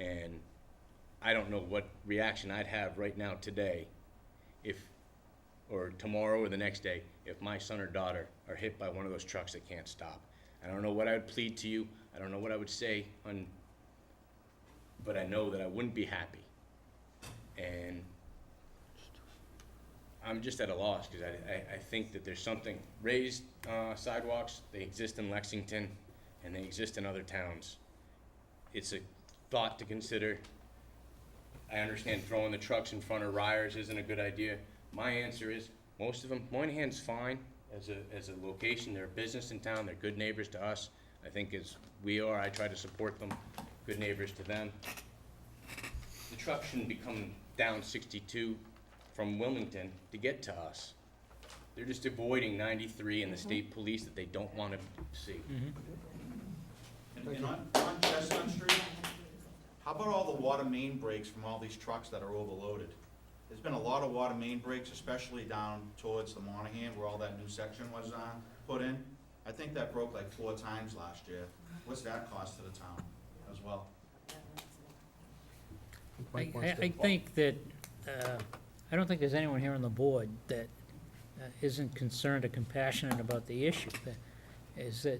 And I don't know what reaction I'd have right now today or tomorrow or the next day, if my son or daughter are hit by one of those trucks that can't stop. I don't know what I would plead to you. I don't know what I would say but I know that I wouldn't be happy. And I'm just at a loss, because I think that there's something, raised sidewalks, they exist in Lexington, and they exist in other towns. It's a thought to consider. I understand throwing the trucks in front of Ryers isn't a good idea. My answer is, most of them, Moynihan's fine as a location. They're a business in town, they're good neighbors to us. I think as we are, I try to support them, good neighbors to them. The truck shouldn't be coming down 62 from Wilmington to get to us. They're just avoiding 93 and the state police that they don't want to see. And on Chestnut Street, how about all the water main breaks from all these trucks that are overloaded? There's been a lot of water main breaks, especially down towards the Monahan where all that new section was put in. I think that broke like 4 times last year. What's that cost to the town as well? I think that, I don't think there's anyone here on the board that isn't concerned or compassionate about the issue. Is that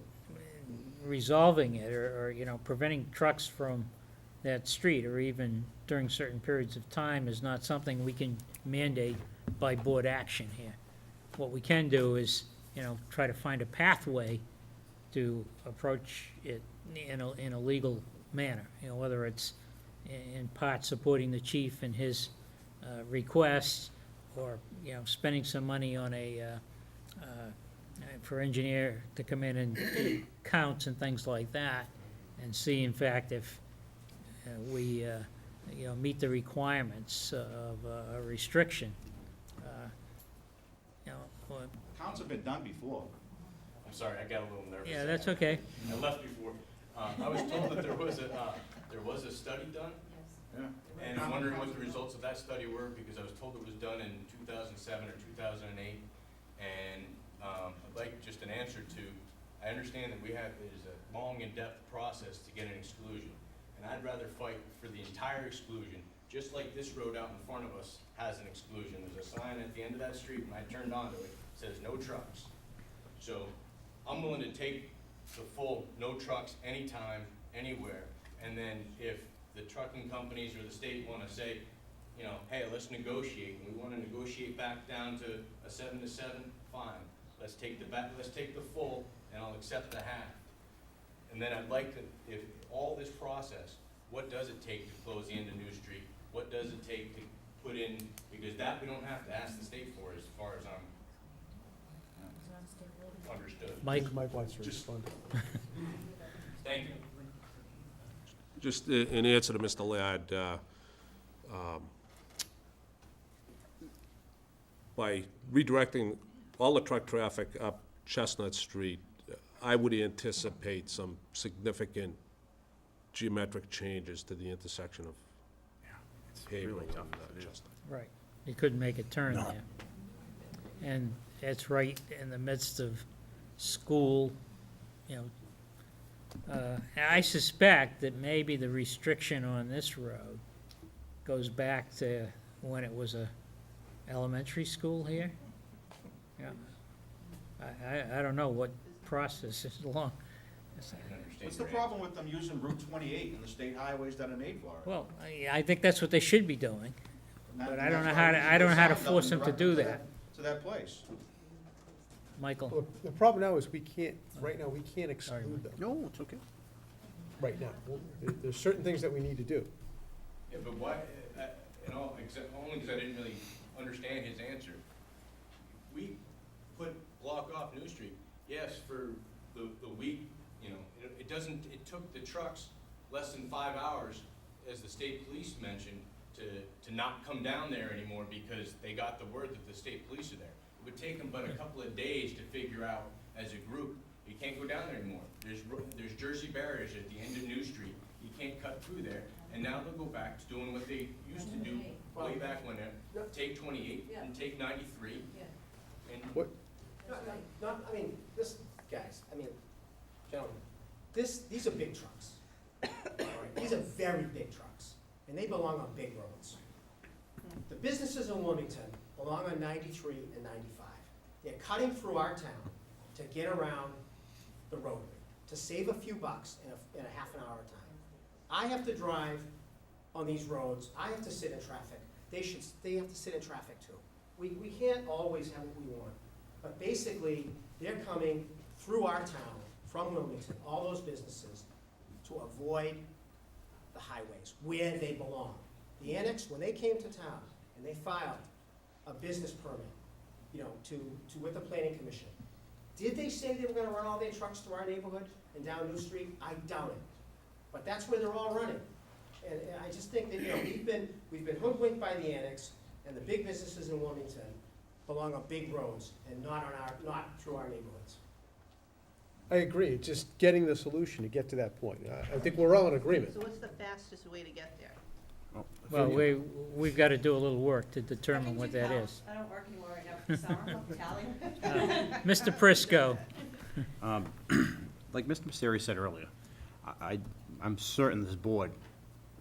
resolving it or, you know, preventing trucks from that street, or even during certain periods of time, is not something we can mandate by board action here. What we can do is, you know, try to find a pathway to approach it in a legal manner, you know, whether it's in part supporting the chief in his requests, or, you know, spending some money on for engineer to come in and do counts and things like that, and see, in fact, if we, you know, meet the requirements of a restriction. You know, Counts have been done before. I'm sorry, I got a little nervous. yeah, that's okay. I left before. I was told that there was a study done, Yeah. and I'm wondering what the results of that study were, because I was told it was done in 2007 or 2008. And I'd like just an answer to, I understand that there's a long, in-depth process to get an exclusion. And I'd rather fight for the entire exclusion, just like this road out in front of us has an exclusion. There's a sign at the end of that street, when I turned onto it, says no trucks. So I'm willing to take the full no trucks anytime, anywhere. And then if the trucking companies or the state want to say, you know, hey, let's negotiate, and we want to negotiate back down to a 7 to 7, fine. Let's take the full, and I'll accept the half. And then I'd like to, if all this process, what does it take to close the end of New Street? What does it take to put in, because that we don't have to ask the state for, as far as I'm understood. Mike? Mike wants to respond. Thank you. Just in answer to Mr. Ladd, by redirecting all the truck traffic up Chestnut Street, I would anticipate some significant geometric changes to the intersection of Haverhill and Chestnut. Right. You couldn't make a turn there. And it's right in the midst of school, you know. I suspect that maybe the restriction on this road goes back to when it was a elementary school here. Yeah. I don't know what process is long. What's the problem with them using Route 28 and the state highways that are made for it? Well, I think that's what they should be doing. And that- but and I don't that's know why how we to- should I don't know how to put signs up force and them to direct do them that. To that place. Michael? Well, the problem now is we can't, right now, we can't Sorry, exclude them, No, it's okay. right now. There's certain things that we need to do. Yeah, but why, only because I didn't really understand his answer. We block off New Street, yes, for the week, you know, it took the trucks less than 5 hours, as the state police mentioned, to not come down there anymore, because they got the word that the state police are there. It would take them but a couple of days to figure out as a group, you can't go down there anymore. There's Jersey barriers at the end of New Street, you can't cut through there. And now they'll go back to doing what they used to do way back when, take 28 and take 93. And What, I mean, this, guys, I mean, gentlemen, these are big trucks. All right? right, these are very big trucks, and they belong on big roads. The businesses in Wilmington belong on 93 and 95. They're cutting through our town to get around the roadway, to save a few bucks in a half an hour of time. I have to drive on these roads, I have to sit in traffic, they have to sit in traffic too. We can't always have what we want, but basically, they're coming through our town, from Wilmington, all those businesses, to avoid the highways, where they belong. The annex, when they came to town, and they filed a business permit, with the planning commission, did they say they were gonna run all their trucks through our neighborhood and down New Street? I doubt it. But that's where they're all running. And I just think that, we've been hoodwinked by the annex, and the big businesses in Wilmington belong on big roads and not through our neighborhoods. I agree, it's just getting the solution to get to that point. I think we're all in agreement. So what's the fastest way to get there? Well, we've got to do a little work to determine what that is. I don't work anymore right now for summer, Italian. Mr. Prisco, Like Mr. Messeri said earlier, I'm certain this board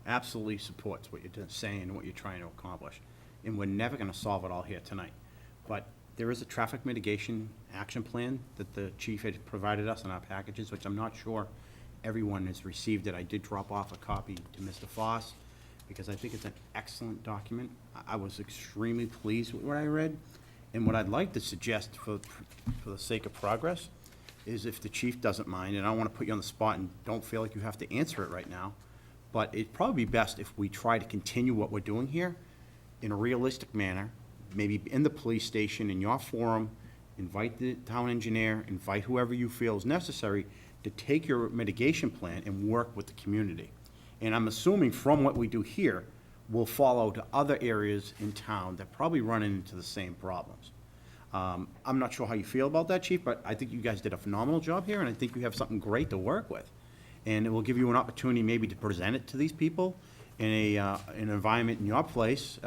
absolutely supports what you're saying and what you're trying to accomplish. And we're never gonna solve it all here tonight. But there is a traffic mitigation action plan that the chief had provided us in our packages, which I'm not sure everyone has received it. I did drop off a copy to Mr. Foss, because I think it's an excellent document. I was extremely pleased with what I read. And what I'd like to suggest for the sake of progress is, if the chief doesn't mind, and I don't want to put you on the spot and don't feel like you have to answer it right now, but it'd probably be best if we try to continue what we're doing here in a realistic manner, maybe in the police station, in your forum, invite the town engineer, invite whoever you feel is necessary to take your mitigation plan and work with the community. And I'm assuming from what we do here, we'll follow to other areas in town that probably run into the same problems. I'm not sure how you feel about that, Chief, but I think you guys did a phenomenal job here, and I think you have something great to work with. And it will give you an opportunity maybe to present it to these people in an environment in your place.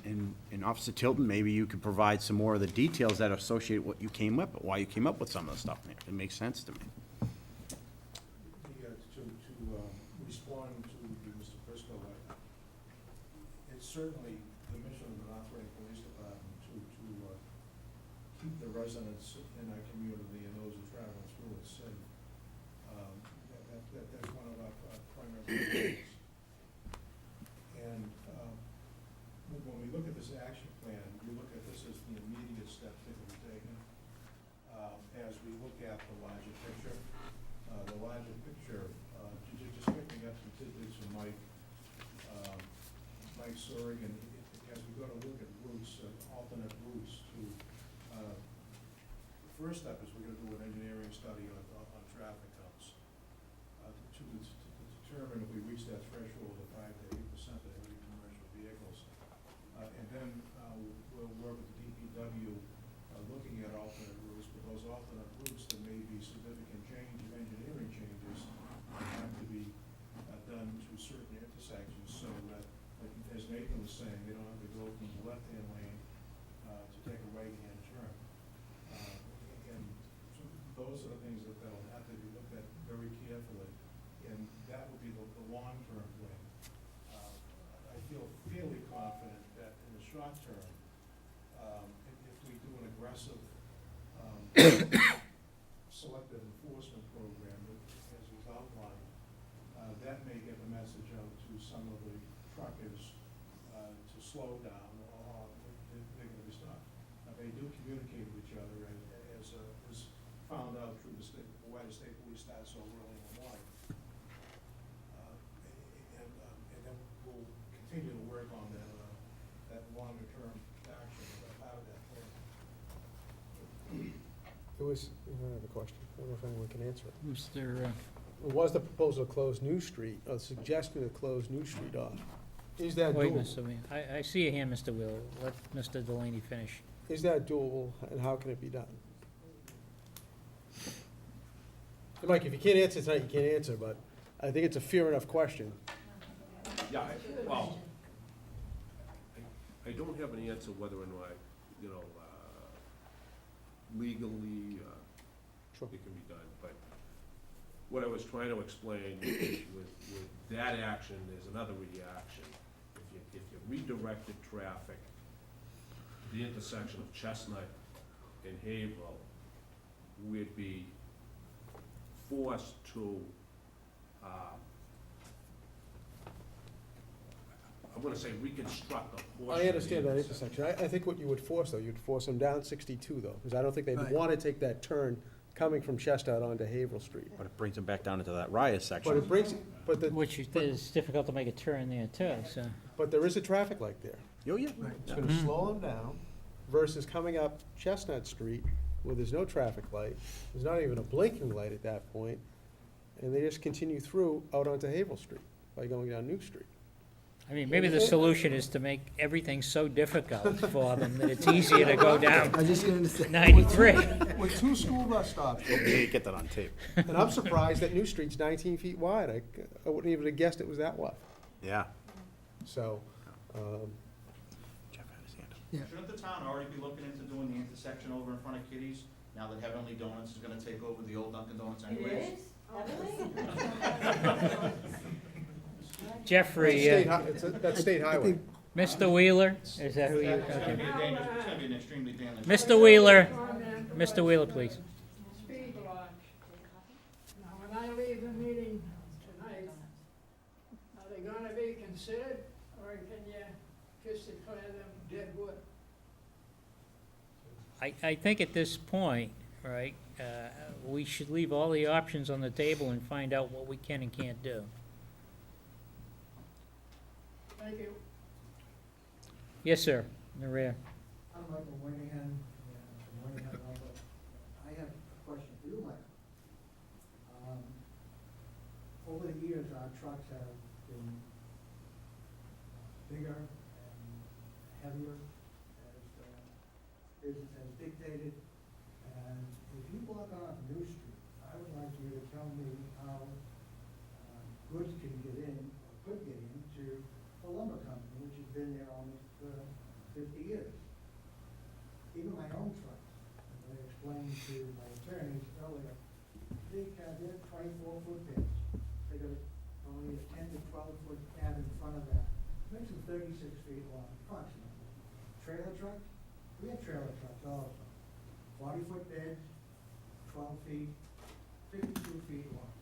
In Officer Tilton, maybe you could provide some more of the details that associate what you came up, why you came up with some of the stuff. It makes sense to me. To respond to Mr. Prisco, it's certainly the mission of the North Reading Police Department to keep the residents in our community and those who travel through it safe. That's one of our primary goals. And when we look at this action plan, we look at this as the immediate steps that can be taken. As we look at the larger picture, just picking up some tidbits from Mike Sorig, and as we go to look at routes, alternate routes to, the first step is we're gonna do an engineering study on traffic counts, to determine if we reach that threshold of 5 to 8% of heavy commercial vehicles. And then we'll work with the DPW, looking at alternate routes, but those alternate routes, there may be significant engineering changes that have to be done to certain intersections, so that, like as Nathan was saying, they don't have to go from the left-hand lane to take a right-hand turn. And so those are the things that'll have to be looked at very carefully, and that will be the long-term plan. I feel fairly confident that in the short term, if we do an aggressive selective enforcement program, as was outlined, that may get the message out to some of the truckers to slow down, or they're going to be stopped. They do communicate with each other, as was found out through why the state police start so early in the morning. And then we'll continue to work on that longer term action, out of that plan. I have a question, I don't know if anyone can answer it. Mr. Was the proposal to close New Street, or the suggestion to close New Street off? Is that Wait, doable? Mr. Wheeler. I see your hand, Mr. Wheeler. Let Mr. Delaney finish. Is that doable, and how can it be done? Mike, if you can't answer tonight, you can't answer, but I think it's a fair enough question. Yeah, I don't have an answer whether or not, legally, Sure. it can be done, but what I was trying to explain with that action, there's another reaction. If you redirected traffic to the intersection of Chestnut and Haverhill, we'd be forced to, I'm gonna say reconstruct a portion. I of understand the that intersection. I think what you would force, though, you'd force them down 62, though, because I don't think they'd Right. want to take that turn coming from Chestnut onto Haverhill Street. But it brings them back down into that Rise But section. it brings, Which is difficult to make a turn there too, so. but there is a traffic light there. Oh, yeah. It's gonna slow them down versus coming up Chestnut Street where there's no traffic light. There's not even a blinking light at that point, and they just continue through out onto Haverhill Street by going down New Street. I mean, maybe the solution is to make everything so difficult for them that it's easier to go down I was just gonna say. 93. With 2 school bus stops, Get that on tape. and I'm surprised that New Street's 19 feet wide. I wouldn't even have guessed it was that wide. Yeah. So, Jeff had his hand up. Yeah. Shouldn't the town already be looking into doing the intersection over in front of Kitty's, now that Heavenly Donuts is gonna take over the old Dunkin' Donuts anyways? Jeffrey, that's state highway. Mr. Wheeler, is that who you, It's gonna okay. be a dangerous, it's gonna be an extremely dangerous. Mr. Wheeler, Mr. Wheeler, please. Speed block. Now, when I leave the meeting tonight, are they gonna be considered, or can you just declare them dead wood? I think at this point, right, we should leave all the options on the table and find out what we can and can't do. Thank you. Yes, sir, in the rear. I'm Michael Moynihan, I have a question for you, Mike. Over the years, our trucks have been bigger and heavier as business has dictated. And if you walk on New Street, I would like you to tell me how goods can get in, or could get into the lumber company, which has been there almost 50 years. Even my own trucks, as I explained to my attorneys earlier, they're 24-foot beds. They got only a 10 to 12-foot cab in front of that. Makes them 36 feet long, approximately. Trailer trucks, we have trailer trucks also. 40-foot beds, 12 feet, 52 feet long.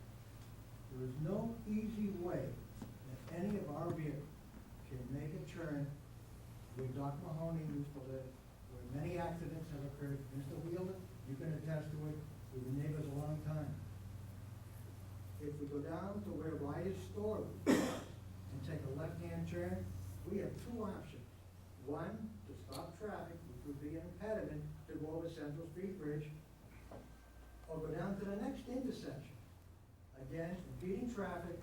There is no easy way that any of our vehicles can make a turn where Dr. Mahoney used to live, where many accidents have occurred. Mr. Wheeler, you can attest to it, we've been neighbors a long time. If we go down to where Ryder's store is and take a left-hand turn, we have 2 options. One, to stop traffic, which would be an impediment to go over Central Street Bridge, or go down to the next intersection. Again, impeding traffic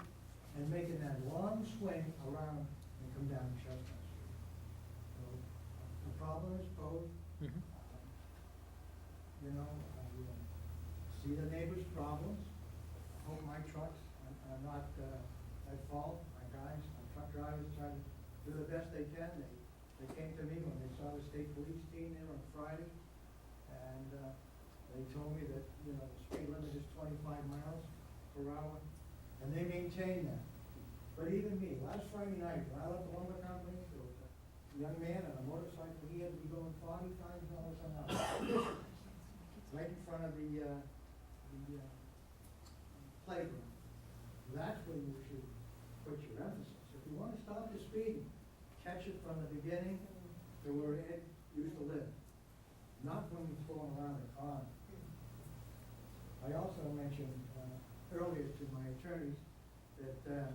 and making that long swing around and come down Chestnut Street. So, the problem is posed. Mhm. You know, I see the neighbors' problems. I hope my trucks are not at fault. My guys, my truck drivers try to do the best they can. They came to me when they saw the state police team there on Friday, and they told me that, you know, the speed limit is 25 miles per hour, and they maintain that. But even me, last Friday night, when I left the lumber company, there was a young man on a motorcycle, he had to be going 45 miles an hour. Right in front of the playground. That's where you should put your emphasis. If you want to stop the speeding, catch it from the beginning to where it used to live, not when you're pulling around the corner. I also mentioned earlier to my attorneys that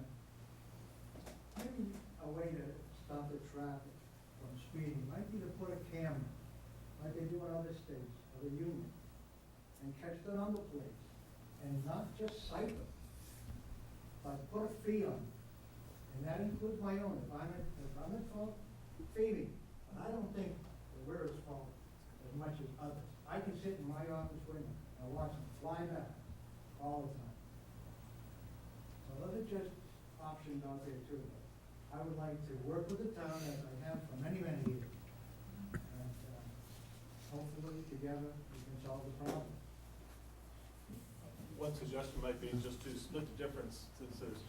maybe a way to stop the traffic from speeding might be to put a camera, like they do in other states, other unions, and catch the number plates, and not just cite them, but put a fee on them. And that includes my own. If I'm at fault, fee me. But I don't think that we're at fault as much as others. I can sit in my office window and watch them fly back all the time. So those are just options out there too. I would like to work with the town as I have for many, many years. And hopefully together we can solve the problem. one suggestion might be just to split the difference, since there's,